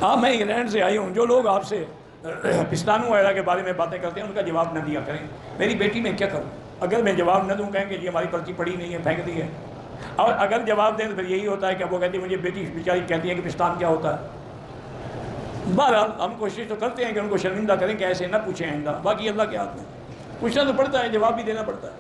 ہاں میں انگلینڈ سے آئی ہوں، جو لوگ آپ سے پستانوں وغیرہ کے بارے میں باتیں کرتے ہیں ان کا جواب نہ دیا کریں. میری بیٹی میں کیا کروں؟ اگر میں جواب نہ دوں کہیں کہ جی ہماری پرچی پڑھی نہیں ہے، پھینک دی ہے. اور اگر جواب دیں تو پھر یہی ہوتا ہے کہ وہ کہتی ہے مجھے بیٹی بیچاری کہتی ہے کہ پستان کیا ہوتا ہے. بہرحال ہم کوشش تو کرتے ہیں کہ ان کو شرمندہ کریں کہ ایسے نہ پوچھیں آئندہ. باقی اللہ کے ہاتھ میں، پوچھنا تو پڑتا ہے، جواب بھی دینا پڑتا ہے.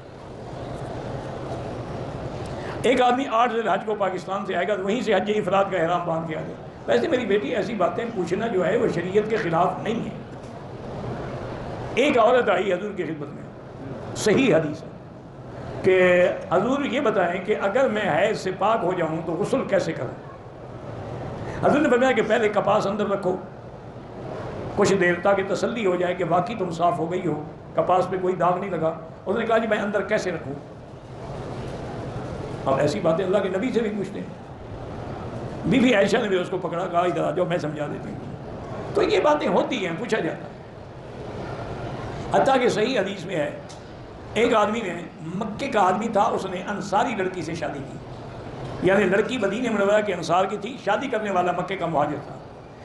ایک آدمی 8 ذی الحج کو پاکستان سے آئے گا تو وہیں سے حج افراد کا احرام باندھ کے آ جائے. ویسے میری بیٹی ایسی باتیں پوچھنا جو ہے وہ شریعت کے خلاف نہیں ہے. ایک عورت آئی حضور کی خدمت میں، صحیح حدیث ہے کہ حضور یہ بتائیں کہ اگر میں حیض سے پاک ہو جاؤں تو غسل کیسے کروں؟ حضور نے فرمایا کہ پہلے کپاس اندر رکھو کچھ دیر تاکہ تسلی ہو جائے کہ واقعی تم صاف ہو گئی ہو، کپاس پہ کوئی داغ نہیں لگا. اس نے کہا جی میں اندر کیسے رکھوں؟ اب ایسی باتیں اللہ کے نبی سے بھی پوچھتے ہیں. بی بی عائشہ نے بھی اس کو پکڑا، کہا ادھر آ جاؤ میں سمجھا دیتی ہوں. تو یہ باتیں ہوتی ہیں، پوچھا جاتا ہے. حتیٰ کہ صحیح حدیث میں ہے ایک آدمی نے، مکے کا آدمی تھا، اس نے انصاری لڑکی سے شادی کی، یعنی لڑکی مدینہ منورہ کے انصار کی تھی، شادی کرنے والا مکے کا مہاجر تھا.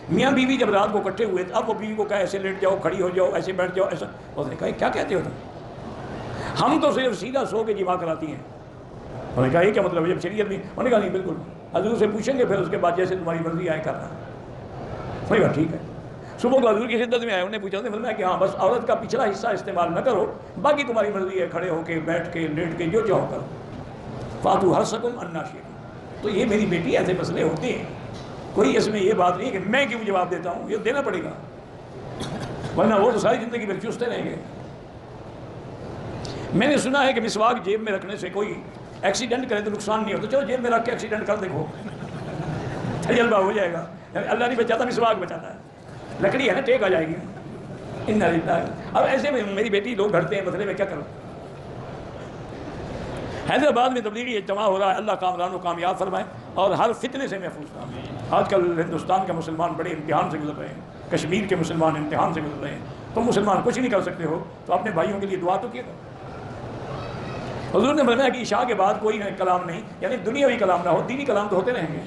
میاں بیوی جب رات کو اکٹھے ہوئے اب وہ بیوی کو کہا ایسے لیٹ جاؤ، کھڑی ہو جاؤ، ایسے بیٹھ جاؤ، ایسا. اس نے کہا کیا کہتے ہو تم؟ ہم تو صرف سیدھا سو کے جماع کراتی ہیں. انہوں نے کہا یہ کیا مطلب ہے جب شریعت میں؟ انہوں نے کہا نہیں بالکل، حضور سے پوچھیں گے پھر اس کے بعد جیسے تمہاری مرضی آئے کرنا. صحیح بات، ٹھیک ہے. صبح کو حضور کی خدمت میں آئے، انہوں نے پوچھا، انہوں نے فرمایا کہ ہاں بس عورت کا پچھلا حصہ استعمال نہ کرو، باقی تمہاری مرضی ہے، کھڑے ہو کے، بیٹھ کے، لیٹ کے، جو چاہو کرو. فاتو حرصکم انا شئتم. تو یہ میری بیٹی ایسے مسئلے ہوتے ہیں، کوئی اس میں یہ بات نہیں کہ میں کیوں جواب دیتا ہوں، یہ دینا پڑے گا ورنہ وہ تو ساری زندگی پھر چوستے رہیں گے. میں نے سنا ہے کہ مسواک جیب میں رکھنے سے کوئی ایکسیڈنٹ کرے تو نقصان نہیں ہوتا. چلو جیب میں رکھ کے ایکسیڈنٹ کر دیکھو، تجربہ ہو جائے گا. اللہ نہیں بچاتا، مسواک بچاتا ہے. لکڑی ہے نا، ٹیک آ جائے گی. انا للہ. اب ایسے میں میری بیٹی لوگ گھڑتے ہیں مسئلے میں کیا کروں؟ حیدرآباد میں تبلیغی اجتماع ہو رہا ہے، اللہ کامران و کامیاب فرمائے اور ہر فتنے سے محفوظ فرمائے. آج کل ہندوستان کے مسلمان بڑے امتحان سے گزر رہے ہیں، کشمیر کے مسلمان امتحان سے گزر رہے ہیں. تم مسلمان کچھ نہیں کر سکتے ہو تو اپنے بھائیوں کے لیے دعا تو کیے گا. حضور نے فرمایا کہ عشاء کے بعد کوئی کلام نہیں، یعنی دنیاوی کلام نہ ہو، دینی کلام تو ہوتے رہیں گے.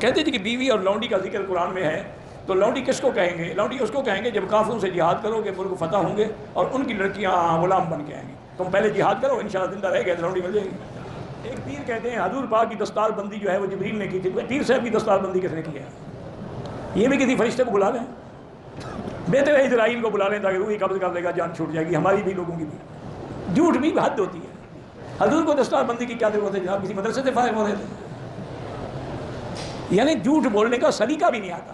کہتے تھے کہ بیوی اور لونڈی کا ذکر قرآن میں ہے، تو لونڈی کس کو کہیں گے؟ لونڈی اس کو کہیں گے جب کافروں سے جہاد کرو گے، ملک فتح ہوں گے اور ان کی لڑکیاں غلام بن کے آئیں گی. تم پہلے جہاد کرو، انشاءاللہ زندہ رہ گئے تو لونڈی مل جائے گی. ایک پیر کہتے ہیں حضور پاک کی دستار بندی جو ہے وہ جبریل نے کی تھی. پیر صاحب کی دستار بندی کس نے کی ہے؟ یہ بھی کسی فرشتے کو بلا لیں، بہتر ہے اسرائیل کو بلا لیں تاکہ روح قبض کر لے گا، جان چھوٹ جائے گی. ہماری بھی لوگوں کی بھی جھوٹ بھی حد ہوتی ہے. حضور کو دستار بندی کی کیا ضرورت ہے جناب؟ کسی مدرسے سے فارغ ہو رہے تھے. یعنی جھوٹ بولنے کا سلیقہ بھی نہیں آتا.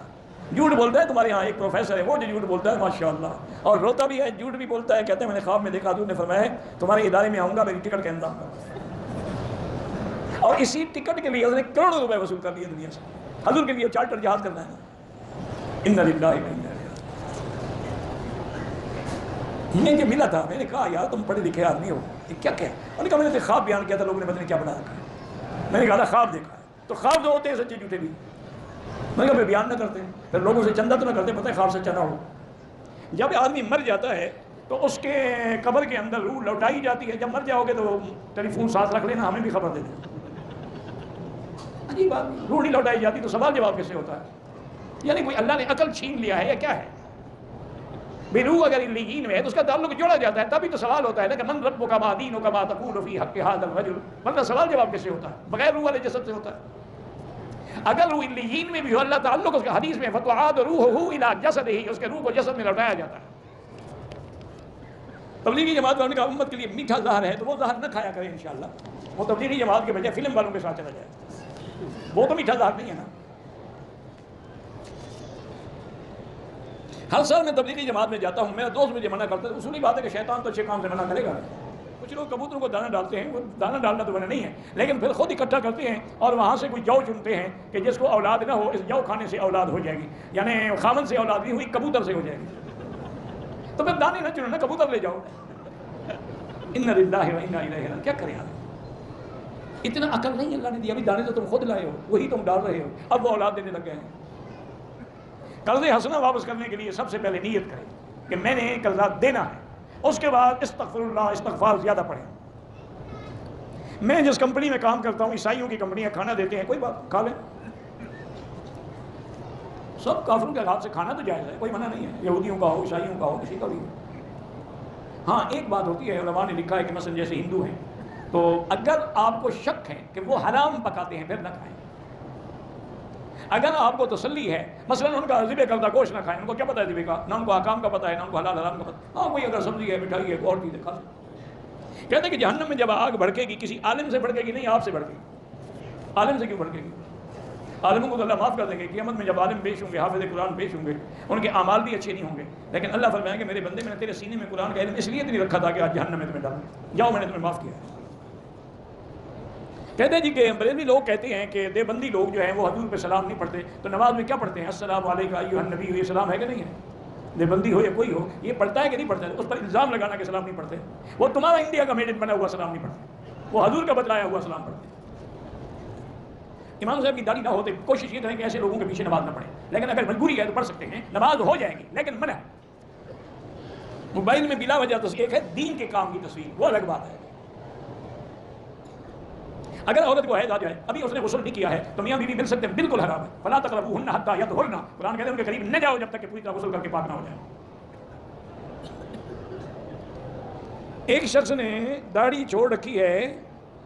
جھوٹ بولتا ہے تمہارے یہاں ایک پروفیسر ہے وہ جو جھوٹ بولتا ہے ماشاءاللہ، اور روتا بھی ہے، جھوٹ بھی بولتا ہے. کہتے ہیں میں نے خواب میں دیکھا حضور نے فرمایا ہے تمہارے ادارے میں آؤں گا، میری ٹکٹ کا انتظام کرو. اور اسی ٹکٹ کے لیے حضرت نے کروڑوں روپے وصول کر لیے دنیا سے. حضور کے لیے چارٹر جہاز کرنا ہے. انا للہ و انا الیہ راجعون. میں جب ملا تھا میں نے کہا یار تم پڑھے لکھے آدمی ہو، یہ کیا انہوں نے کہا میں نے خواب بیان کیا تھا، لوگوں نے پتہ نہیں کیا بنا رکھا ہے. میں نے کہا خواب دیکھا ہے. تو خواب جو ہوتے ہیں سچے جھوٹے بھی. میں نے کہا بیان نہ کرتے پھر لوگوں سے چندہ تو نہ کرتے، پتہ ہے خواب سچا نہ ہو. جب آدمی مر جاتا ہے تو اس کے قبر کے اندر روح لوٹائی جاتی ہے. جب مر جاؤ گے تو ٹیلی فون ساتھ رکھ لینا، ہمیں بھی خبر دے دیں. عجیب بات، روح نہیں لوٹائی جاتی تو سوال جواب کیسے ہوتا ہے؟ یعنی کوئی اللہ نے عقل چھین لیا ہے یا کیا ہے؟ بے روح اگر علیین میں ہے تو اس کا تعلق جوڑا جاتا ہے، تبھی تو سوال ہوتا ہے نا کہ من ربک ما دینک ما تقول فی حق ھذا الرجل. ورنہ سوال جواب کیسے ہوتا ہے؟ بغیر روح والے جسد سے ہوتا ہے. اگر روح علیین میں بھی ہو اللہ تعلق اس کے حدیث میں فتعاد روحہ الی جسدہ، اس کے روح کو جسد میں لوٹایا جاتا ہے. تبلیغی جماعت والوں کا امت کے لیے میٹھا زہر ہے تو وہ زہر نہ کھایا کرے انشاءاللہ. وہ تبلیغی جماعت کے بجائے فلم والوں کے ساتھ چلا جائے، وہ تو میٹھا زہر نہیں ہے نا. ہر سال میں تبلیغی جماعت میں جاتا ہوں، میرا دوست مجھے منع کرتا ہے. اصولی بات ہے کہ شیطان تو اچھے کام سے منع کرے گا. کچھ لوگ کبوتروں کو دانا ڈالتے ہیں، وہ دانا ڈالنا تو منع نہیں ہے، لیکن پھر خود اکٹھا کرتے ہیں اور وہاں سے کوئی جو چنتے ہیں کہ جس کو اولاد نہ ہو اس جو کھانے سے اولاد ہو جائے گی. یعنی خامن سے اولاد نہیں ہوئی، کبوتر سے ہو جائے گی. تو پھر دانے نہ چنو نا، کبوتر لے جاؤ. انا للہ و انا الیہ راجعون. کیا کریں آپ؟ اتنا عقل نہیں اللہ نے دیا. ابھی دانے تو تم خود لائے ہو، وہی تم ڈال رہے ہو، اب وہ اولاد دینے لگ گئے ہیں. قرض حسنہ واپس کرنے کے لیے سب سے پہلے نیت کریں کہ میں نے قرضہ دینا ہے. اس کے بعد استغفر اللہ، استغفار زیادہ پڑھیں. میں جس کمپنی میں کام کرتا ہوں عیسائیوں کی کمپنیاں کھانا دیتے ہیں، کوئی بات کھا لیں، سب کافروں کے ہاتھ سے کھانا تو جائز ہے، کوئی منع نہیں ہے، یہودیوں کا ہو عیسائیوں کا ہو کسی کا بھی ہو۔ ہاں ایک بات ہوتی ہے، علماء نے لکھا ہے کہ مثلا جیسے ہندو ہیں تو اگر آپ کو شک ہے کہ وہ حرام پکاتے ہیں پھر نہ کھائیں۔ اگر آپ کو تسلی ہے مثلا ان کا ذبح کردہ گوشت نہ کھائیں، ان کو کیا پتہ ہے ذبح کا، نہ ان کو احکام کا پتہ ہے، نہ ان کو حلال حرام کا پتہ، ہاں کوئی اگر سبزی ہے مٹھائی ہے اور چیز ہے کھا سکتے۔ کہتے ہیں کہ جہنم میں جب آگ بھڑکے گی کسی عالم سے بھڑکے گی نہیں، آپ سے بھڑکے گی۔ عالم سے کیوں بھڑکے گی؟ عالموں کو تو اللہ معاف کر دیں گے، قیامت میں جب عالم پیش ہوں گے، حافظ قرآن پیش ہوں گے، ان کے اعمال بھی اچھے نہیں ہوں گے، لیکن اللہ فرمائیں گے میرے بندے میں نے تیرے سینے میں قرآن کا علم اس لیے تو نہیں رکھا تھا کہ آج جہنم میں تمہیں ڈالوں، جاؤ میں نے تمہیں معاف کیا۔ کہتے ہیں جی کہ بریلوی لوگ کہتے ہیں کہ دیوبندی لوگ جو ہیں وہ حضور پہ سلام نہیں پڑھتے، تو نماز میں کیا پڑھتے ہیں؟ السلام علیکم ایھا النبی، یہ سلام ہے کہ نہیں ہے؟ دیوبندی ہو یا کوئی ہو یہ پڑھتا ہے کہ نہیں پڑھتا ہے؟ اس پر الزام لگانا کہ سلام نہیں پڑھتے، وہ تمہارا انڈیا کا میڈ ان بنا ہوا سلام نہیں پڑھتے، وہ حضور کا بتلایا ہوا سلام پڑھتے۔ امام صاحب کی داڑھی نہ ہوتے کوشش یہ کریں کہ ایسے لوگوں کے پیچھے نماز نہ پڑھیں، لیکن اگر مجبوری ہے تو پڑھ سکتے ہیں، نماز ہو جائے گی لیکن منع۔ موبائل میں بلا وجہ تصویر، ایک ہے دین کے کام کی تصویر، وہ الگ بات ہے۔ اگر عورت کو حیض آ جائے، ابھی اس نے غسل نہیں کیا ہے تو میاں بیوی مل سکتے ہیں، بالکل حرام ہے۔ فلا تقربوہن حتی یطہرن، قرآن کہتے ہیں ان کے قریب نہ جاؤ جب تک کہ پوری طرح غسل کر کے پاک نہ ہو جائے۔ ایک شخص نے داڑھی چھوڑ رکھی ہے،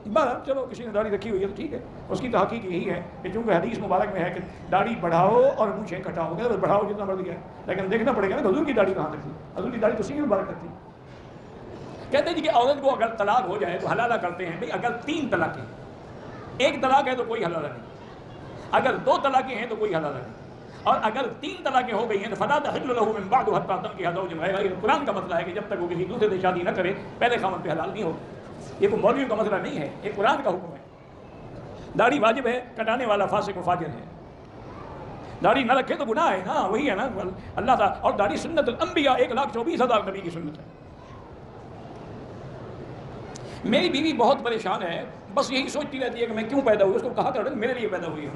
بس چلو کسی نے داڑھی رکھی ہوئی ہے تو ٹھیک ہے، اس کی تحقیق یہی ہے کہ چونکہ حدیث مبارک میں ہے کہ داڑھی بڑھاؤ اور مونچھیں کٹاؤ، بس بڑھاؤ جتنا مرضی ہے، لیکن دیکھنا پڑے گا نا حضور کی داڑھی کہاں تک تھی، حضور کی داڑھی تو سینگ مبارک تک تھی۔ کہتے ہیں جی کہ عورت کو اگر طلاق ہو جائے تو حلالہ کرتے ہیں، بھئی اگر 3 طلاقیں، ایک طلاق ہے تو کوئی حلالہ نہیں، اگر 2 طلاقیں ہیں تو کوئی حلالہ نہیں، اور اگر 3 طلاقیں ہو گئی ہیں تو فلا تحل له من بعد حتى تنكح زوجا غيره، یہ قرآن کا مسئلہ ہے کہ جب تک وہ کسی دوسرے سے شادی نہ کرے پہلے خاوند پہ حلال نہیں ہوگا۔ یہ کوئی مولویوں کا مسئلہ نہیں ہے، یہ قرآن کا حکم ہے۔ داڑھی واجب ہے، کٹانے والا فاسق و فاجر ہے، داڑھی نہ رکھے تو گناہ ہے نا، وہی ہے نا اللہ تعالیٰ، اور داڑھی سنت الانبیاء 1,24,000 نبی کی سنت ہے۔ میری بیوی بہت پریشان ہے، بس یہی سوچتی رہتی ہے کہ میں کیوں پیدا ہوئی، اس کو کہا کر میرے لیے پیدا ہوئی ہے،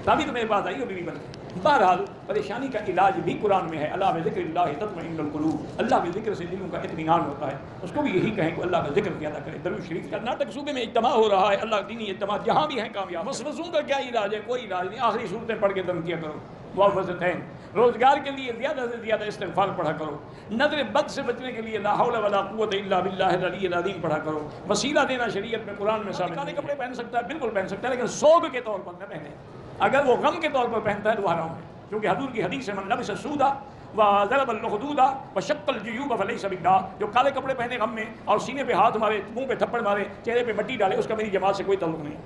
تبھی تو میرے پاس آئی ہو بیوی بن کے۔ بہرحال پریشانی کا علاج بھی قرآن میں ہے، اللہ بذکر اللہ تطمئن القلوب، اللہ کے ذکر سے دلوں کا اطمینان ہوتا ہے۔ اس کو بھی یہی کہیں کہ اللہ کا ذکر کیا کرے۔ درود شریف کرناٹک صوبے میں اجتماع ہو رہا ہے، اللہ دینی اجتماع جہاں بھی ہیں کامیاب۔ وسوسوں کا کیا علاج ہے؟ کوئی علاج نہیں، آخری صورتیں پڑھ کے دم کیا کرو، معوذتین۔ روزگار کے لیے زیادہ سے زیادہ استغفار پڑھا کرو، نظر بد سے بچنے کے لیے لا حول ولا قوت الا باللہ العلی العظیم پڑھا کرو۔ وسیلہ دینا شریعت میں قرآن میں ثابت ہے۔ کالے کپڑے پہن سکتا ہے، بالکل پہن سکتا ہے، لیکن سوگ کے طور پر نہ پہنے۔ اگر وہ غم کے طور پر پہنتا ہے تو حرام ہے، کیونکہ حضور کی حدیث ہے من لبس السودا وضرب الخدود وشق الجیوب فلیس باللہ، جو کالے کپڑے پہنے غم میں اور سینے پہ ہاتھ مارے، منہ پہ تھپڑ مارے، چہرے پہ مٹی ڈالے، اس کا میری جماعت سے کوئی تعلق نہیں۔